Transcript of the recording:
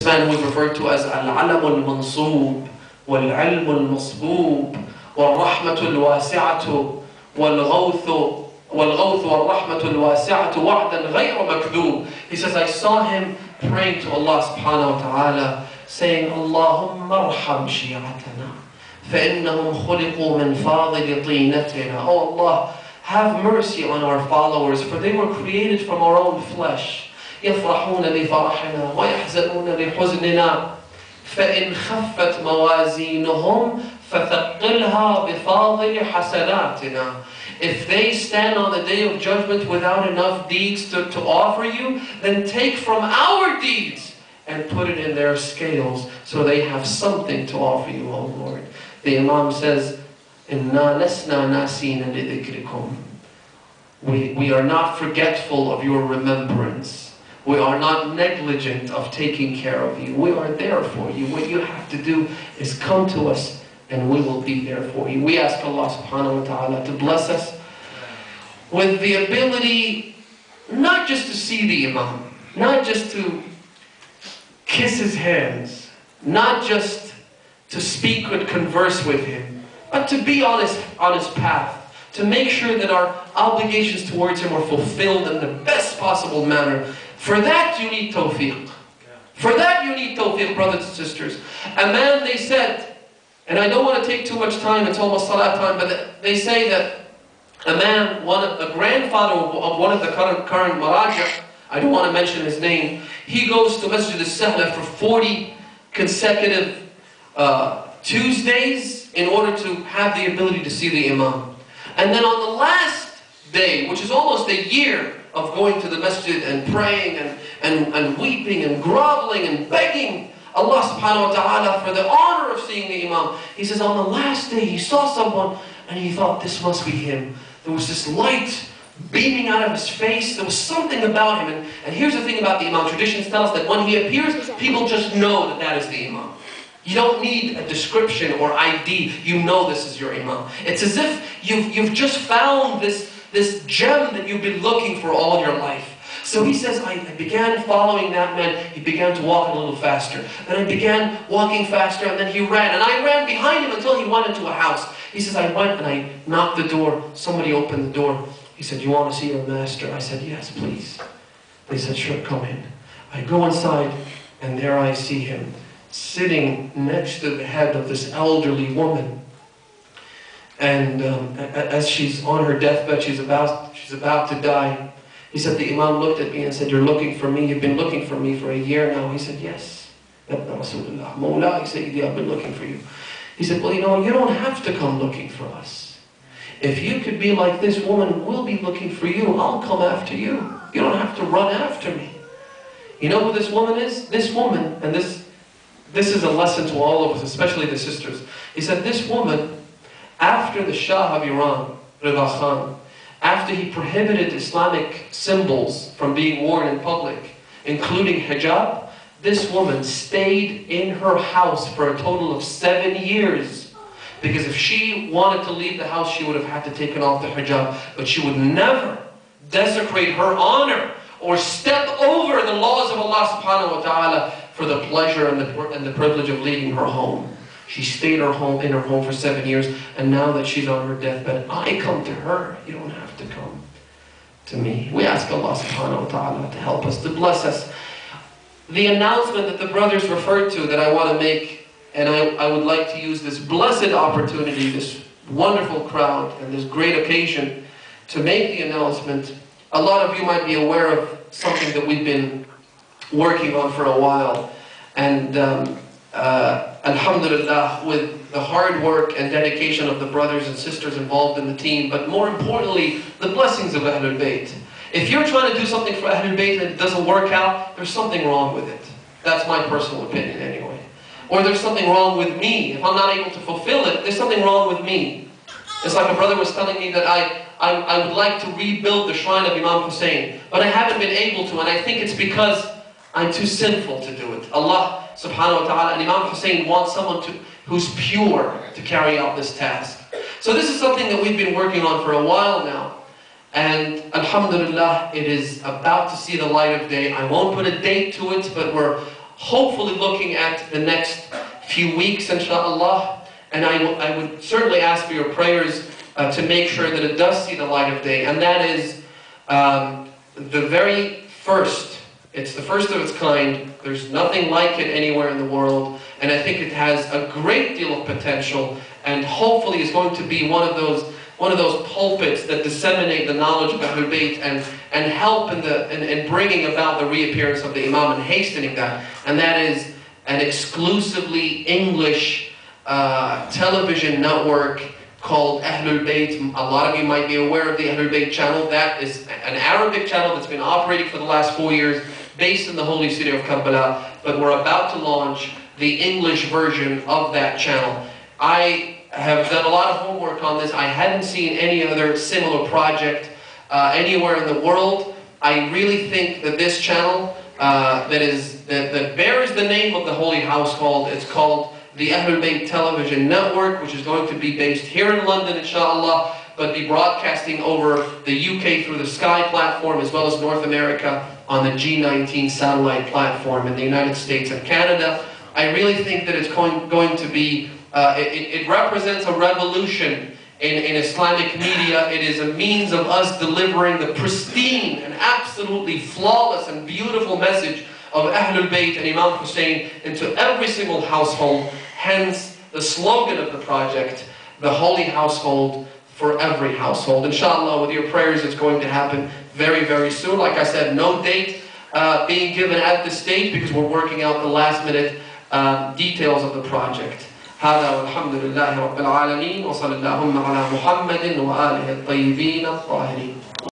man who is referred to as al-alam al-mansoob, wal-ilm al-masboob, wal-rahmatu al-wasi'atu, wal-ghawthu wal-rahmatu al-wasi'atu wa'dan ghayra makdoob. He says, I saw him praying to Allah subhanahu wa ta'ala, saying, Allahumma arham shi'atana, فَإِنَّهُمْ خُلِقُوا مِنْ فَاضِلِ طِينَتِنَا. Oh Allah, have mercy on our followers, for they were created from our own flesh. يَفْرَحُونَ لِفَرَحِنَا وَيَحْزَنُونَ لِحُزْنِنَا فَإِنْ خَفَّتْ مَوَازِينُهُمْ فَثَقِّلْهَا بِفَاضِلِ حَسَنَاتِنَا. If they stand on the day of judgment without enough deeds to offer you, then take from our deeds and put it in their scales so they have something to offer you, O Lord. The Imam says, إِنَّا لَسْنَا نَاسِينَ لِذِكْرِكُمْ. We are not forgetful of your remembrance. We are not negligent of taking care of you. We are there for you. What you have to do is come to us and we will be there for you. We ask Allah subhanahu wa ta'ala to bless us with the ability not just to see the Imam, not just to kiss his hands, not just to speak and converse with him, but to be on his path, to make sure that our obligations towards him are fulfilled in the best possible manner. For that you need tawfiq. For that you need tawfiq, brothers and sisters. A man, they said, and I don't want to take too much time, it's almost salat time, but they say that a man, a grandfather of one of the current Maraja, I don't want to mention his name, he goes to Masjid al-Sahla for 40 consecutive Tuesdays in order to have the ability to see the Imam. And then on the last day, which is almost a year of going to the masjid and praying and weeping and groveling and begging Allah subhanahu wa ta'ala for the honor of seeing the Imam, he says on the last day he saw someone and he thought, this must be him. There was this light beaming out of his face. There was something about him. And here's the thing about the Imam. Traditions tell us that when he appears, people just know that that is the Imam. You don't need a description or ID. You know this is your Imam. It's as if you've just found this gem that you've been looking for all your life. So he says, I began following that man. He began to walk a little faster. Then I began walking faster, and then he ran. And I ran behind him until he went into a house. He says, I went and I knocked the door. Somebody opened the door. He said, you want to see your master? I said, yes, please. They said, sure, come in. I go inside, and there I see him, sitting next to the head of this elderly woman. And as she's on her deathbed, she's about to die. He said, the Imam looked at me and said, you're looking for me? You've been looking for me for a year now. He said, yes. Rasulullah, Mawla, he said, I've been looking for you. He said, well, you know, you don't have to come looking for us. If you could be like this woman, we'll be looking for you. I'll come after you. You don't have to run after me. You know who this woman is? This woman, and this is a lesson to all of us, especially the sisters. He said, this woman, after the Shah of Iran, Rida Khan, after he prohibited Islamic symbols from being worn in public, including hijab, this woman stayed in her house for a total of 7 years. Because if she wanted to leave the house, she would have had to take off the hijab. But she would never desecrate her honor or step over the laws of Allah subhanahu wa ta'ala for the pleasure and the privilege of leaving her home. She stayed in her home for 7 years, and now that she's on her deathbed, I come to her. You don't have to come to me. We ask Allah subhanahu wa ta'ala to help us, to bless us. The announcement that the brothers referred to that I want to make, and I would like to use this blessed opportunity, this wonderful crowd, and this great occasion to make the announcement. A lot of you might be aware of something that we've been working on for a while, and alhamdulillah, with the hard work and dedication of the brothers and sisters involved in the team, but more importantly, the blessings of Ahlul Bayt. If you're trying to do something for Ahlul Bayt and it doesn't work out, there's something wrong with it. That's my personal opinion anyway. Or there's something wrong with me. If I'm not able to fulfill it, there's something wrong with me. It's like a brother was telling me that I would like to rebuild the shrine of Imam Hussein, but I haven't been able to, and I think it's because I'm too sinful to do it. Allah subhanahu wa ta'ala and Imam Hussein wants someone who's pure to carry out this task. So this is something that we've been working on for a while now. And alhamdulillah, it is about to see the light of day. I won't put a date to it, but we're hopefully looking at the next few weeks, inshallah. And I would certainly ask for your prayers to make sure that it does see the light of day. And that is the very first. It's the first of its kind. There's nothing like it anywhere in the world. And I think it has a great deal of potential, and hopefully is going to be one of those pulpits that disseminate the knowledge of Ahlul Bayt and help in bringing about the reappearance of the Imam and hastening that. And that is an exclusively English television network called Ahlul Bayt. A lot of you might be aware of the Ahlul Bayt channel. That is an Arabic channel that's been operating for the last 4 years, based in the holy city of Karbala. But we're about to launch the English version of that channel. I have done a lot of homework on this. I hadn't seen any other similar project anywhere in the world. I really think that this channel that bears the name of the Holy Household, it's called the Ahlul Bayt Television Network, which is going to be based here in London, inshallah, but be broadcasting over the UK through the Sky platform, as well as North America on the G19 satellite platform in the United States and Canada. I really think that it's going to be, it represents a revolution in Islamic media. It is a means of us delivering the pristine and absolutely flawless and beautiful message of Ahlul Bayt and Imam Hussein into every single household. Hence the slogan of the project, the Holy Household for every household. Inshallah, with your prayers, it's going to happen very, very soon. Like I said, no date being given at this stage, because we're working out the last minute details of the project. هذا والحمد لله رب العالمين وصلى اللهم على محمد وآله الطيبين الطاهرين.